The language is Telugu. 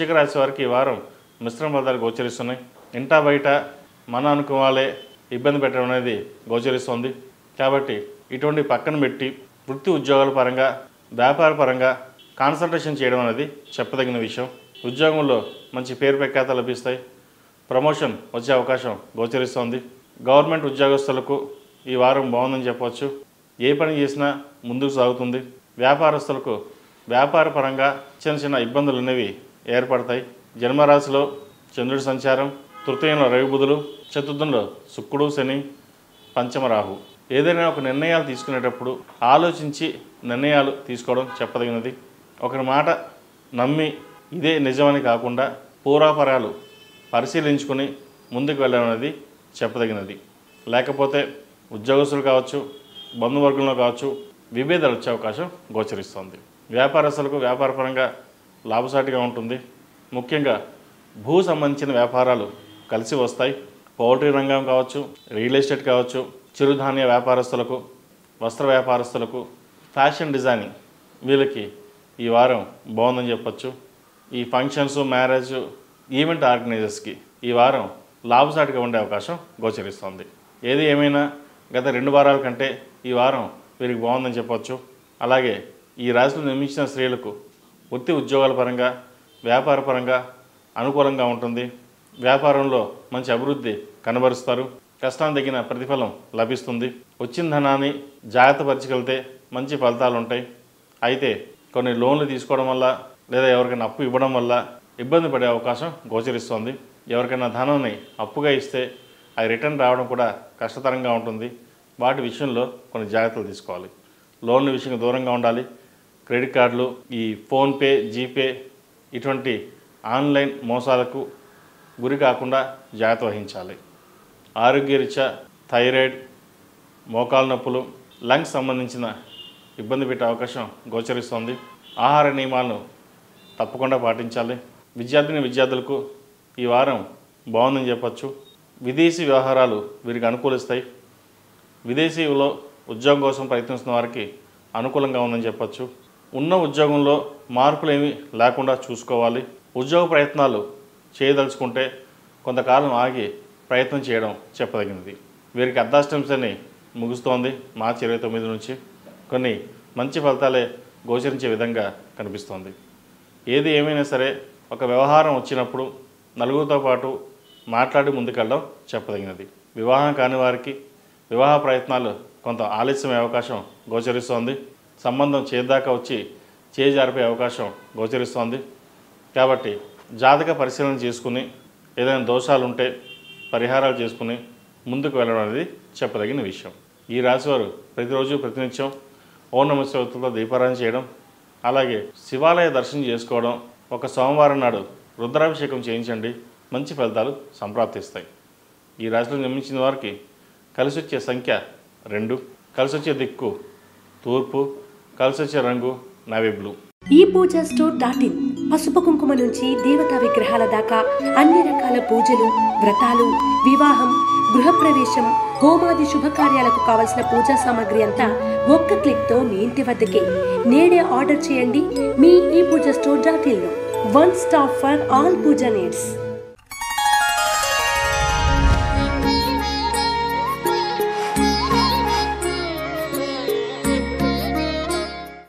వృశ్చిక రాశి వారికి ఈ వారం మిశ్రమ ఫలితాలు గోచరిస్తున్నాయి. ఇంటా బయట మన అనుకోవాలే ఇబ్బంది పెట్టడం అనేది గోచరిస్తుంది. కాబట్టి ఇటువంటి పక్కన పెట్టి వృత్తి ఉద్యోగాల పరంగా వ్యాపార పరంగా కాన్సన్ట్రేషన్ చేయడం అనేది చెప్పదగిన విషయం. ఉద్యోగంలో మంచి పేరు ప్రఖ్యాతలు లభిస్తాయి. ప్రమోషన్ వచ్చే అవకాశం గోచరిస్తోంది. గవర్నమెంట్ ఉద్యోగస్తులకు ఈ వారం బాగుందని చెప్పవచ్చు. ఏ పని చేసినా ముందుకు సాగుతుంది. వ్యాపారస్తులకు వ్యాపార పరంగా చిన్న చిన్న ఇబ్బందులు అనేవి ఏర్పడతాయి. జన్మరాశిలో చంద్రుడి సంచారం, తృతీయంలో రవి బుధులు, చతుర్థంలో శుక్రుడు శని, పంచమ రాహు. ఏదైనా ఒక నిర్ణయాలు తీసుకునేటప్పుడు ఆలోచించి నిర్ణయాలు తీసుకోవడం చెప్పదగినది. ఒకరి మాట నమ్మి ఇదే నిజమని కాకుండా పూర్వాపరాలు పరిశీలించుకొని ముందుకు వెళ్ళడం అనేది చెప్పదగినది. లేకపోతే ఉద్యోగస్తులు కావచ్చు, బంధువర్గంలో కావచ్చు విభేదాలు వచ్చే అవకాశం గోచరిస్తుంది. వ్యాపారస్తులకు వ్యాపారపరంగా లాభసాటిగా ఉంటుంది. ముఖ్యంగా భూ సంబంధించిన వ్యాపారాలు కలిసి వస్తాయి. పౌల్ట్రీ రంగం కావచ్చు, రియల్ ఎస్టేట్ కావచ్చు, చిరుధాన్య వ్యాపారస్తులకు, వస్త్ర వ్యాపారస్తులకు, ఫ్యాషన్ డిజైనింగ్ వీళ్ళకి ఈ వారం బాగుందని చెప్పచ్చు. ఈ ఫంక్షన్స్, మ్యారేజ్, ఈవెంట్ ఆర్గనైజర్స్కి ఈ వారం లాభసాటిగా ఉండే అవకాశం గోచరిస్తుంది. ఏది ఏమైనా గత 2 వారాల కంటే ఈ వారం వీరికి బాగుందని చెప్పవచ్చు. అలాగే ఈ రాశిలో నిర్మించిన స్త్రీలకు వృత్తి ఉద్యోగాల పరంగా వ్యాపార పరంగా అనుకూలంగా ఉంటుంది. వ్యాపారంలో మంచి అభివృద్ధి కనబరుస్తారు. కష్టానికి తగిన ప్రతిఫలం లభిస్తుంది. వచ్చిన ధనాన్ని జాగ్రత్త పరచగలిగితే మంచి ఫలితాలు ఉంటాయి. అయితే కొన్ని లోన్లు తీసుకోవడం వల్ల లేదా ఎవరికైనా అప్పు ఇవ్వడం వల్ల ఇబ్బంది పడే అవకాశం గోచరిస్తుంది. ఎవరికైనా ధనాన్ని అప్పుగా ఇస్తే అది రిటర్న్ రావడం కూడా కష్టతరంగా ఉంటుంది. వాటి విషయంలో కొన్ని జాగ్రత్తలు తీసుకోవాలి. లోన్ల విషయంగా దూరంగా ఉండాలి. క్రెడిట్ కార్డులు, ఈ ఫోన్పే, జీపే ఇటువంటి ఆన్లైన్ మోసాలకు గురి కాకుండా జాగ్రత్త వహించాలి. ఆరోగ్యరీత్యా థైరాయిడ్, మోకాలు నొప్పులు, లంగ్స్ సంబంధించిన ఇబ్బంది పెట్టే అవకాశం గోచరిస్తుంది. ఆహార నియమాలను తప్పకుండా పాటించాలి. విద్యార్థులకు ఈ వారం బాగుందని చెప్పచ్చు. విదేశీ వ్యవహారాలు వీరికి అనుకూలిస్తాయి. విదేశీలో ఉద్యోగం కోసం ప్రయత్నిస్తున్న వారికి అనుకూలంగా ఉందని చెప్పచ్చు. ఉన్న ఉద్యోగంలో మార్పులేమీ లేకుండా చూసుకోవాలి. ఉద్యోగ ప్రయత్నాలు చేయదలుచుకుంటే కొంతకాలం ఆగి ప్రయత్నం చేయడం చెప్పదగినది. వీరికి అర్ధాష్టమి శని ముగుస్తోంది మార్చి 29 నుంచి. కొన్ని మంచి ఫలితాలే గోచరించే విధంగా కనిపిస్తోంది. ఏది ఏమైనా సరే ఒక వ్యవహారం వచ్చినప్పుడు నలుగురితో పాటు మాట్లాడి ముందుకెళ్ళడం చెప్పదగినది. వివాహం కాని వారికి వివాహ ప్రయత్నాలు కొంత ఆలస్యమయ్యే అవకాశం గోచరిస్తోంది. సంబంధం చేదాకా వచ్చి చేజారిపోయే అవకాశం గోచరిస్తోంది. కాబట్టి జాతక పరిశీలన చేసుకుని ఏదైనా దోషాలు ఉంటే పరిహారాలు చేసుకుని ముందుకు వెళ్ళడం అనేది చెప్పదగిన విషయం. ఈ రాశివారు ప్రతిరోజు ప్రతినిత్యం ఓం నమః శివాయతో దీపారాధన చేయడం, అలాగే శివాలయ దర్శనం చేసుకోవడం, ఒక సోమవారం నాడు రుద్రాభిషేకం చేయించండి. మంచి ఫలితాలు సంప్రాప్తిస్తాయి. ఈ రాశిలో జన్మించిన వారికి కలిసి వచ్చే సంఖ్య 2, కలిసి వచ్చే దిక్కు తూర్పు, కలిసి వచ్చే రంగు నావీ బ్లూ. ఈ పూజ స్టోర్.in పసుపు కుంకుమ నుంచి దేవతా విగ్రహాల దాకా అన్ని రకాల పూజలు, వ్రతాలు, వివాహం, గృహప్రవేశం, హోమాది శుభకార్యాలకు కావలసిన పూజా సామాగ్రి అంతా ఒక్క క్లిక్తో మీ ఇంటి వద్దకే. నేడే ఆర్డర్ చేయండి మీ ఈ పూజ స్టోర్.in లో. One stop for all puja needs.